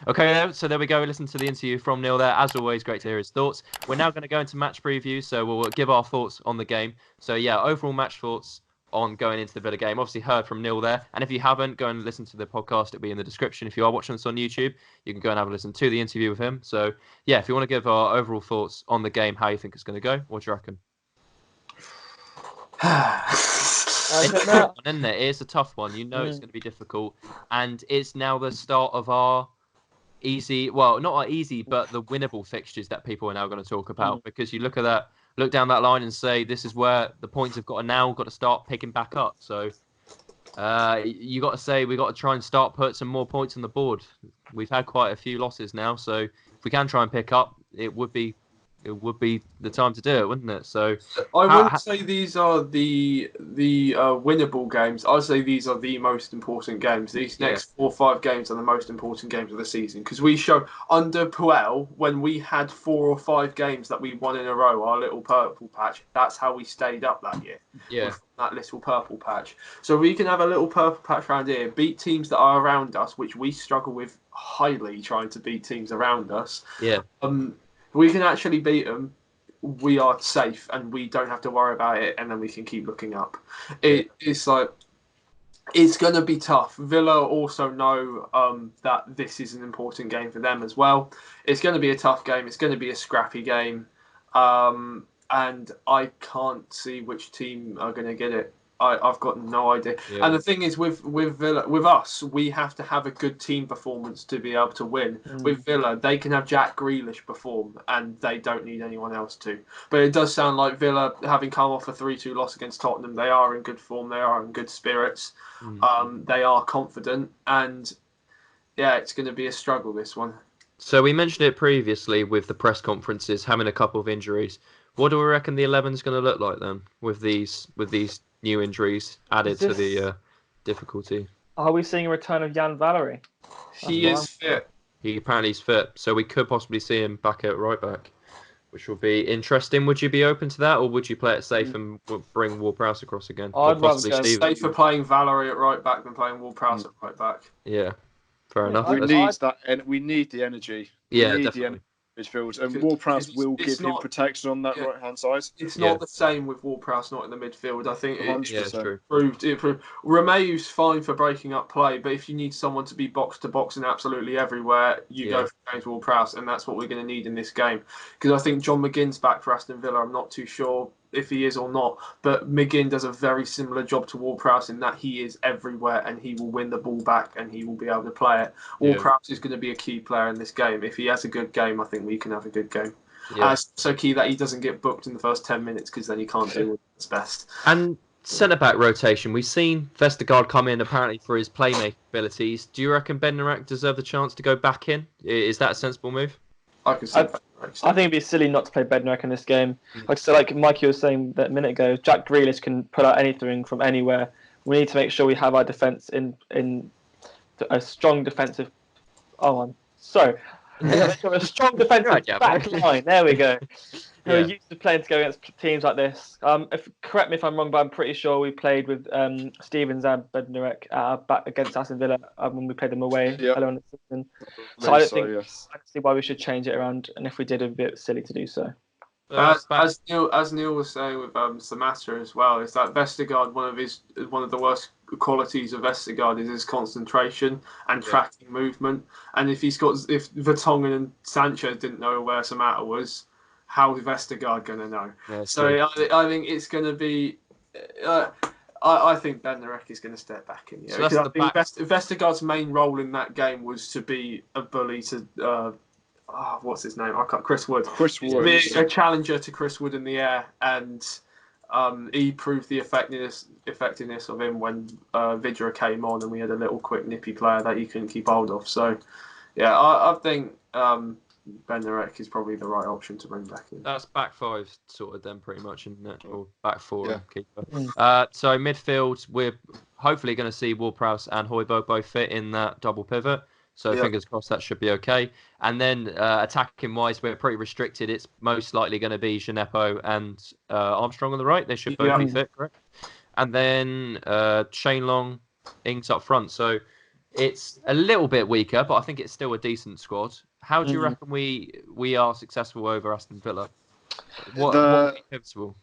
Okay, so there we go. Listen to the interview from Neil there. As always, great to hear his thoughts. We're now going to go into match preview, so we'll give our thoughts on the game. So yeah, overall match thoughts on going into the Villa game. Obviously heard from Neil there. And if you haven't, go and listen to the podcast. It'll be in the description. If you are watching us on YouTube, you can go and have a listen to the interview with him. So yeah, if you want to give our overall thoughts on the game, how you think it's going to go, what do you reckon? It's a tough one, isn't it? It's a tough one. You know it's going to be difficult. And it's now the start of our not our easy, but the winnable fixtures that people are now going to talk about. Because you look down that line and say, this is where the points have got to start picking back up. So you got to say, we got to try and start put some more points on the board. We've had quite a few losses now. So if we can try and pick up, it would be the time to do it, wouldn't it? So I wouldn't say these are the winnable games. I'd say these are the most important games. These next 4 or 5 games are the most important games of the season, because we show under Puel, when we had 4 or 5 games that we won in a row, our little purple patch. That's how we stayed up that year. Yeah, with that little purple patch. So we can have a little purple patch around here, beat teams that are around us, which we struggle with highly, trying to beat teams around us. Yeah. We can actually beat them. We are safe and we don't have to worry about it, and then we can keep looking up. It's like, it's going to be tough. Villa also know that this is an important game for them as well. It's going to be a tough game. It's going to be a scrappy game. And I can't see which team are going to get it. I've got no idea. Yeah. And the thing is, with Villa, with us, we have to have a good team performance to be able to win. With Villa, they can have Jack Grealish perform, and they don't need anyone else to. But it does sound like Villa, having come off a 3-2 loss against Tottenham, they are in good form. They are in good spirits. They are confident, and yeah, it's going to be a struggle, this one. So we mentioned it previously with the press conferences, having a couple of injuries. What do we reckon the 11 is going to look like then, with these new injuries added to the difficulty? Are we seeing a return of Jan Valery? He is fit. He apparently is fit, so we could possibly see him back at right back, which will be interesting. Would you be open to that, or would you play it safe and bring Ward-Prowse across again? I'd rather go safer playing Valery at right back than playing Ward-Prowse at right back. Yeah, fair enough. We need that, and we need the energy. Yeah, definitely. Midfield, and Ward-Prowse will give him protection on that right-hand side. It's not the same with Ward-Prowse not in the midfield. I think it proved. Romeu's fine for breaking up play, but if you need someone to be box to box and absolutely everywhere, you go for James Ward-Prowse, and that's what we're going to need in this game. Because I think John McGinn's back for Aston Villa. I'm not too sure if he is or not, but McGinn does a very similar job to Ward-Prowse in that he is everywhere and he will win the ball back and he will be able to play it. Ward-Prowse is going to be a key player in this game. If he has a good game, I think we can have a good game. And it's so key that he doesn't get booked in the first 10 minutes, because then he can't do what's best. And centre-back rotation, we've seen Vestergaard come in apparently for his playmaking abilities. Do you reckon Bednarek deserved the chance to go back in? Is that a sensible move? I can see I think it'd be silly not to play Bednarek in this game. Like Mikey was saying that a minute ago, Jack Grealish can put out anything from anywhere. We need to make sure we have our defence in a strong defensive. Oh, I'm sorry. A strong defensive back line. There we go. We're used to playing to go against teams like this. Correct me if I'm wrong, but I'm pretty sure we played with Stevens and Bednarek back against Aston Villa when we played them away earlier on the season. So I don't see why we should change it around, and if we did, it'd be a bit silly to do so. As Neil was saying with Samatta as well, is that Vestergaard, one of the worst qualities of Vestergaard is his concentration and tracking movement. And if Vertonghen and Sanchez didn't know where Samatta was, how is Vestergaard going to know? I think it's going to be. I think Bednarek is going to step back in. So I think Vestergaard's main role in that game was to be a bully to. What's his name? Chris Wood. Be a challenger to Chris Wood in the air, and he proved the effectiveness of him when Vidra came on, and we had a little quick nippy player that he couldn't keep hold of. So, I think Bednarek is probably the right option to bring back in. That's back 5 sorted then, pretty much, isn't it? Or back 4 keeper. So midfield, we're hopefully going to see Ward-Prowse and Højbjerg both fit in that double pivot. So fingers crossed that should be okay. And then attacking wise, we're pretty restricted. It's most likely going to be Gineppo and Armstrong on the right. They should both be fit, correct? And then Shane Long, Ings up front. So it's a little bit weaker, but I think it's still a decent squad. How do you reckon we are successful over Aston Villa? What would be pivotal?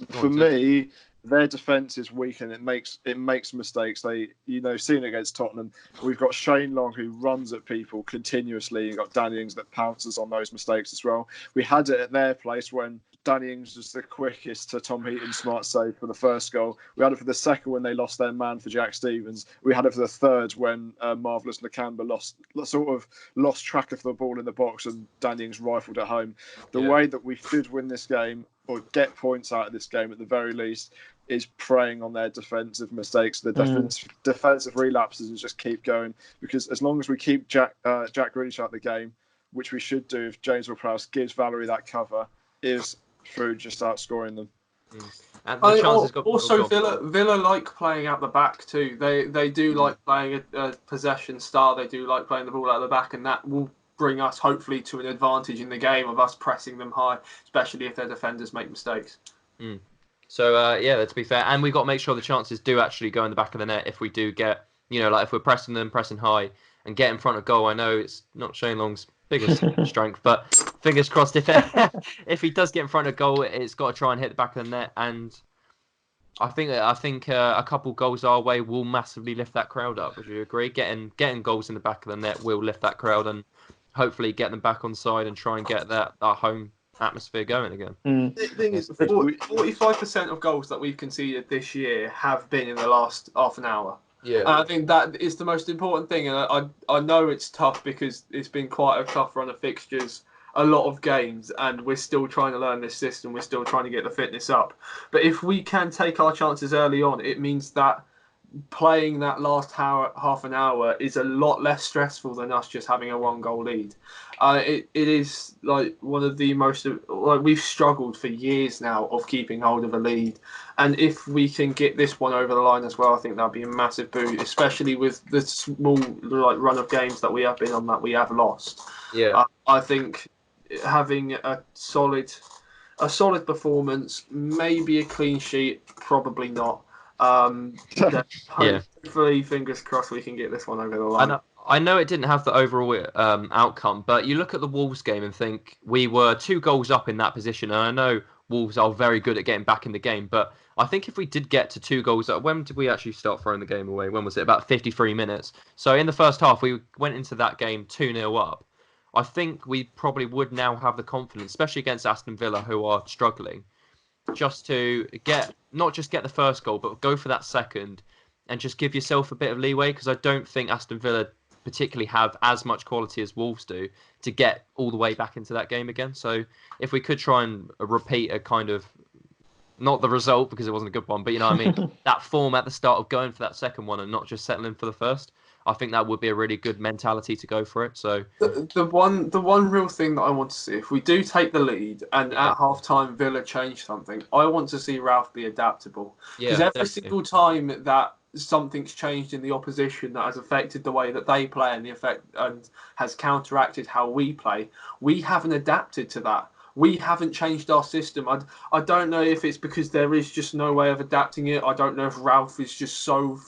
For me, their defence is weak and it makes mistakes. Seeing it against Tottenham, we've got Shane Long who runs at people continuously. You've got Danny Ings that pounces on those mistakes as well. We had it at their place when Danny Ings was the quickest to Tom Heaton's smart save for the first goal. We had it for the second when they lost their man for Jack Stevens. We had it for the third when Marvellous Nakamba lost track of the ball in the box and Danny Ings rifled it home. The way that we should win this game, or get points out of this game at the very least, is preying on their defensive mistakes, the defensive relapses, and just keep going. Because as long as we keep Jack Grealish out of the game, which we should do if James Ward-Prowse gives Valery that cover, is through just outscoring them. And Villa like playing out the back too. They do like playing a possession style. They do like playing the ball out the back, and that will bring us hopefully to an advantage in the game of us pressing them high, especially if their defenders make mistakes. So let's be fair, and we've got to make sure the chances do actually go in the back of the net if we do get, like if we're pressing high and get in front of goal. I know it's not Shane Long's biggest strength, but fingers crossed if he does get in front of goal, it's got to try and hit the back of the net. And I think a couple goals our way will massively lift that crowd up. Would you agree? Getting goals in the back of the net will lift that crowd and hopefully get them back on side and try and get that home atmosphere going again. The thing is, 45% of goals that we've conceded this year have been in the last half an hour. Yeah, and I think that is the most important thing. And I know it's tough because it's been quite a tough run of fixtures, a lot of games, and we're still trying to learn this system. We're still trying to get the fitness up. But if we can take our chances early on, it means that playing that last half an hour is a lot less stressful than us just having a 1-goal lead. It is like one of the most, we've struggled for years now of keeping hold of a lead, and if we can get this one over the line as well, I think that'd be a massive boot, especially with the small run of games that we have been on that we have lost. I think having a solid performance, maybe a clean sheet, probably not. Hopefully, fingers crossed, we can get this one over the line. I know it didn't have the overall outcome, but you look at the Wolves game and think we were 2 goals up in that position. And I know Wolves are very good at getting back in the game, but I think if we did get to 2 goals up, when did we actually start throwing the game away? When was it? About 53 minutes. So in the first half, we went into that game 2-0 up. I think we probably would now have the confidence, especially against Aston Villa, who are struggling, just to not just get the first goal, but go for that second and just give yourself a bit of leeway, because I don't think Aston Villa particularly have as much quality as Wolves do to get all the way back into that game again. So if we could try and repeat a kind of, not the result because it wasn't a good one, but you know what I mean, that form at the start of going for that second one and not just settling for the first, I think that would be a really good mentality to go for it. So the one real thing that I want to see, if we do take the lead and at half time Villa change something, I want to see Ralph be adaptable. Because every single time that something's changed in the opposition that has affected the way that they play and has counteracted how we play, we haven't adapted to that. We haven't changed our system. I don't know if it's because there is just no way of adapting it. I don't know if Ralph is just so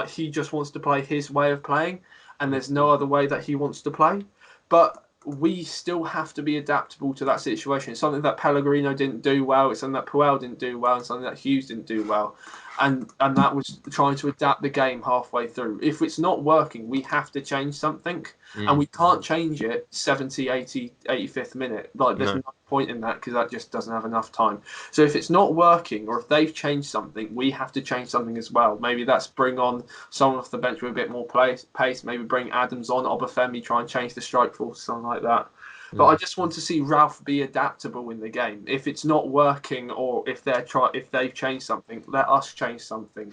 he just wants to play his way of playing and there's no other way that he wants to play. But we still have to be adaptable to that situation. It's something that Pellegrino didn't do well. It's something that Puel didn't do well, and something that Hughes didn't do well. And that was trying to adapt the game halfway through. If it's not working, we have to change something. And we can't change it 70, 80, 85th minute. There's no point in that because that just doesn't have enough time. So if it's not working or if they've changed something, we have to change something as well. Maybe that's bring on someone off the bench with a bit more pace. Maybe bring Adams on, Obafemi, try and change the strike force, something like that. But I just want to see Ralph be adaptable in the game. If it's not working, or if they've changed something, let us change something.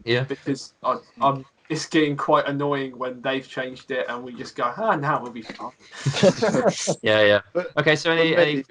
Because it's getting quite annoying when they've changed it and we just go, now we'll be fine. Okay, so any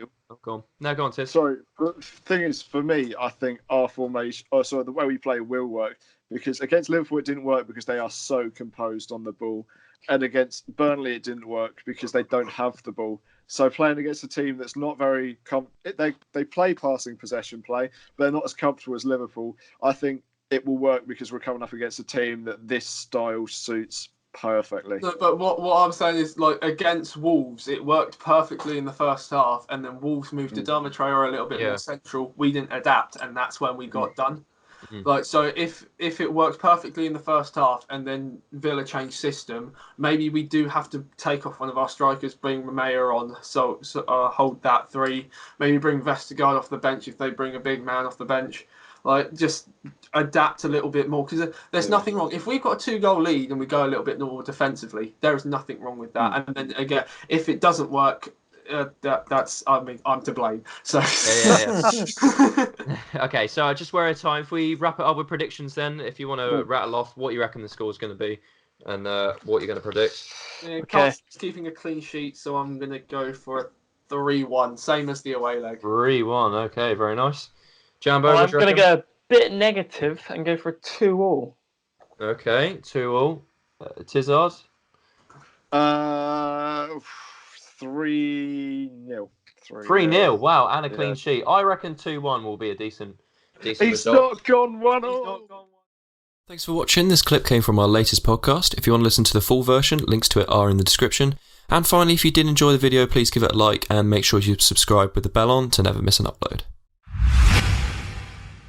go on. No, go on, Tis. Sorry, but the thing is, for me, I think our formation, the way we play will work, because against Liverpool it didn't work because they are so composed on the ball. And against Burnley, it didn't work because they don't have the ball. So playing against a team that's not very... they play passing possession play, but they're not as comfortable as Liverpool. I think it will work because we're coming up against a team that this style suits perfectly. No, but what I'm saying is, like, against Wolves, it worked perfectly in the first half, and then Wolves moved to Dummertrayer a little bit more central. We didn't adapt, and that's when we got done. Like, so if it worked perfectly in the first half and then Villa changed system, maybe we do have to take off one of our strikers, bring Romeo on, so hold that 3. Maybe bring Vestergaard off the bench if they bring a big man off the bench. Like, just adapt a little bit more, because there's nothing wrong. If we've got a 2-goal lead and we go a little bit more defensively, there is nothing wrong with that. And then again, if it doesn't work, that's I'm to blame. So Okay, so just we're out of time. If we wrap it up with predictions, then if you want to rattle off what you reckon the score is going to be and what you're going to predict. Okay. Keeping a clean sheet, so I'm going to go for a 3-1, same as the away leg. 3-1. Okay, very nice. Jambo, I'm going to go a bit negative and go for a 2-2. Okay, 2-2. Tizard? 3-0. 3-0. Wow, and a clean sheet. I reckon 2-1 will be a decent He's result. not gone 1-0. Thanks for watching. This clip came from our latest podcast. If you want to listen to the full version, links to it are in the description. And finally, if you did enjoy the video, please give it a like and make sure you subscribe with the bell on to never miss an upload.